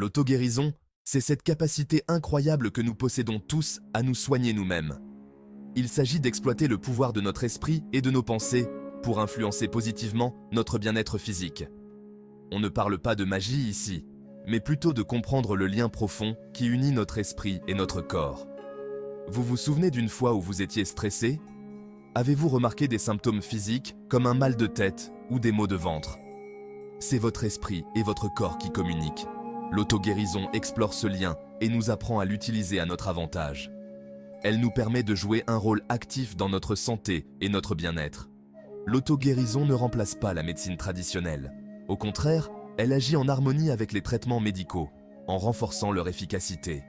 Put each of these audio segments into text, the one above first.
L'auto-guérison, c'est cette capacité incroyable que nous possédons tous à nous soigner nous-mêmes. Il s'agit d'exploiter le pouvoir de notre esprit et de nos pensées pour influencer positivement notre bien-être physique. On ne parle pas de magie ici, mais plutôt de comprendre le lien profond qui unit notre esprit et notre corps. Vous vous souvenez d'une fois où vous étiez stressé? Avez-vous remarqué des symptômes physiques comme un mal de tête ou des maux de ventre? C'est votre esprit et votre corps qui communiquent. L'auto-guérison explore ce lien et nous apprend à l'utiliser à notre avantage. Elle nous permet de jouer un rôle actif dans notre santé et notre bien-être. L'auto-guérison ne remplace pas la médecine traditionnelle. Au contraire, elle agit en harmonie avec les traitements médicaux, en renforçant leur efficacité.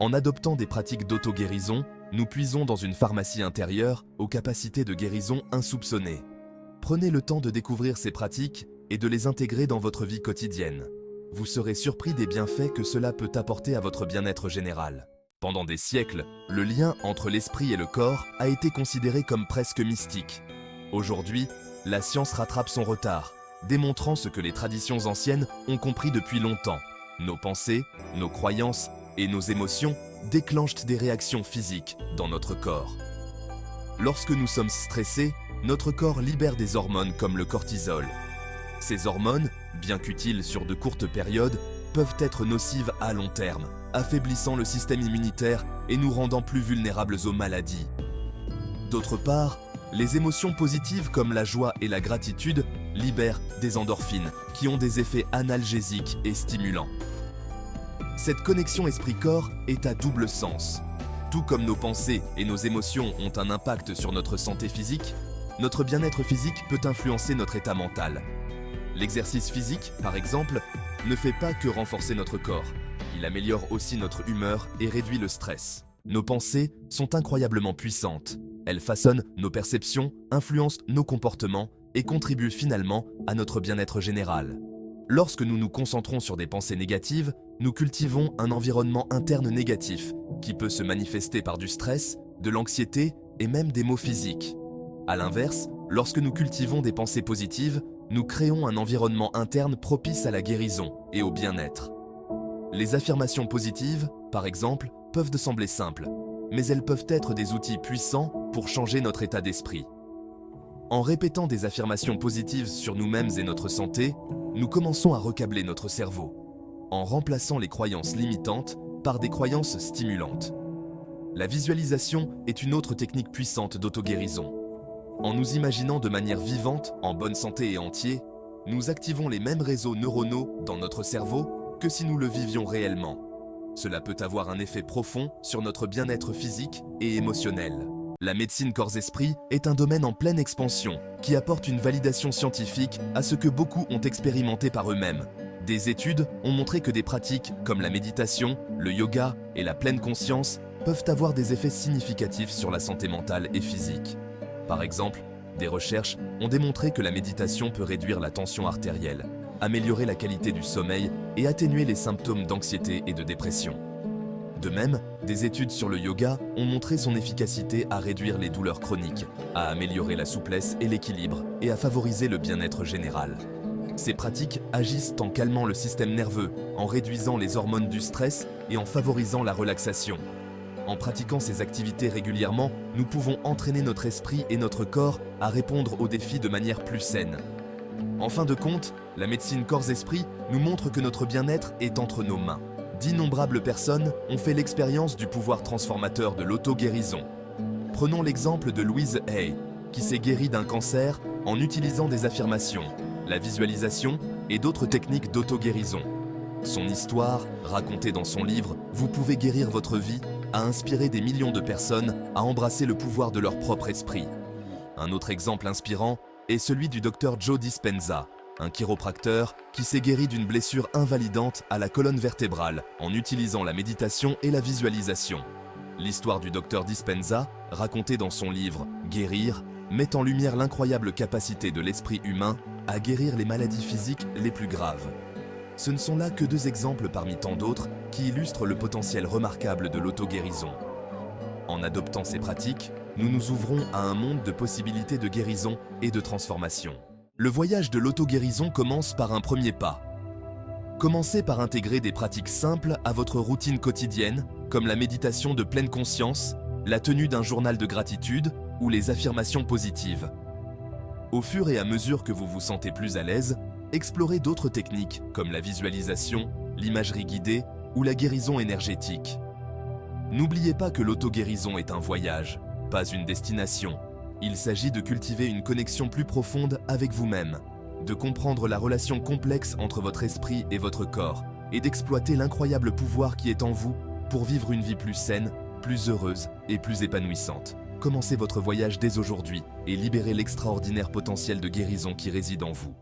En adoptant des pratiques d'auto-guérison, nous puisons dans une pharmacie intérieure aux capacités de guérison insoupçonnées. Prenez le temps de découvrir ces pratiques et de les intégrer dans votre vie quotidienne. Vous serez surpris des bienfaits que cela peut apporter à votre bien-être général. Pendant des siècles, le lien entre l'esprit et le corps a été considéré comme presque mystique. Aujourd'hui, la science rattrape son retard, démontrant ce que les traditions anciennes ont compris depuis longtemps. Nos pensées, nos croyances et nos émotions déclenchent des réactions physiques dans notre corps. Lorsque nous sommes stressés, notre corps libère des hormones comme le cortisol. Ces hormones, bien qu'utiles sur de courtes périodes, peuvent être nocives à long terme, affaiblissant le système immunitaire et nous rendant plus vulnérables aux maladies. D'autre part, les émotions positives comme la joie et la gratitude libèrent des endorphines qui ont des effets analgésiques et stimulants. Cette connexion esprit-corps est à double sens. Tout comme nos pensées et nos émotions ont un impact sur notre santé physique, notre bien-être physique peut influencer notre état mental. L'exercice physique, par exemple, ne fait pas que renforcer notre corps. Il améliore aussi notre humeur et réduit le stress. Nos pensées sont incroyablement puissantes. Elles façonnent nos perceptions, influencent nos comportements et contribuent finalement à notre bien-être général. Lorsque nous nous concentrons sur des pensées négatives, nous cultivons un environnement interne négatif qui peut se manifester par du stress, de l'anxiété et même des maux physiques. À l'inverse, lorsque nous cultivons des pensées positives, nous créons un environnement interne propice à la guérison et au bien-être. Les affirmations positives, par exemple, peuvent sembler simples, mais elles peuvent être des outils puissants pour changer notre état d'esprit. En répétant des affirmations positives sur nous-mêmes et notre santé, nous commençons à recabler notre cerveau, en remplaçant les croyances limitantes par des croyances stimulantes. La visualisation est une autre technique puissante d'auto-guérison. En nous imaginant de manière vivante, en bonne santé et entier, nous activons les mêmes réseaux neuronaux dans notre cerveau que si nous le vivions réellement. Cela peut avoir un effet profond sur notre bien-être physique et émotionnel. La médecine corps-esprit est un domaine en pleine expansion qui apporte une validation scientifique à ce que beaucoup ont expérimenté par eux-mêmes. Des études ont montré que des pratiques comme la méditation, le yoga et la pleine conscience peuvent avoir des effets significatifs sur la santé mentale et physique. Par exemple, des recherches ont démontré que la méditation peut réduire la tension artérielle, améliorer la qualité du sommeil et atténuer les symptômes d'anxiété et de dépression. De même, des études sur le yoga ont montré son efficacité à réduire les douleurs chroniques, à améliorer la souplesse et l'équilibre et à favoriser le bien-être général. Ces pratiques agissent en calmant le système nerveux, en réduisant les hormones du stress et en favorisant la relaxation. En pratiquant ces activités régulièrement, nous pouvons entraîner notre esprit et notre corps à répondre aux défis de manière plus saine. En fin de compte, la médecine corps-esprit nous montre que notre bien-être est entre nos mains. D'innombrables personnes ont fait l'expérience du pouvoir transformateur de l'auto-guérison. Prenons l'exemple de Louise Hay, qui s'est guérie d'un cancer en utilisant des affirmations, la visualisation et d'autres techniques d'auto-guérison. Son histoire, racontée dans son livre « Vous pouvez guérir votre vie », a inspiré des millions de personnes à embrasser le pouvoir de leur propre esprit. Un autre exemple inspirant est celui du Dr Joe Dispenza, un chiropracteur qui s'est guéri d'une blessure invalidante à la colonne vertébrale en utilisant la méditation et la visualisation. L'histoire du Dr Dispenza, racontée dans son livre « Guérir », met en lumière l'incroyable capacité de l'esprit humain à guérir les maladies physiques les plus graves. Ce ne sont là que deux exemples parmi tant d'autres qui illustrent le potentiel remarquable de l'auto-guérison. En adoptant ces pratiques, nous nous ouvrons à un monde de possibilités de guérison et de transformation. Le voyage de l'auto-guérison commence par un premier pas. Commencez par intégrer des pratiques simples à votre routine quotidienne, comme la méditation de pleine conscience, la tenue d'un journal de gratitude ou les affirmations positives. Au fur et à mesure que vous vous sentez plus à l'aise, explorez d'autres techniques comme la visualisation, l'imagerie guidée ou la guérison énergétique. N'oubliez pas que l'auto-guérison est un voyage, pas une destination. Il s'agit de cultiver une connexion plus profonde avec vous-même, de comprendre la relation complexe entre votre esprit et votre corps, et d'exploiter l'incroyable pouvoir qui est en vous pour vivre une vie plus saine, plus heureuse et plus épanouissante. Commencez votre voyage dès aujourd'hui et libérez l'extraordinaire potentiel de guérison qui réside en vous.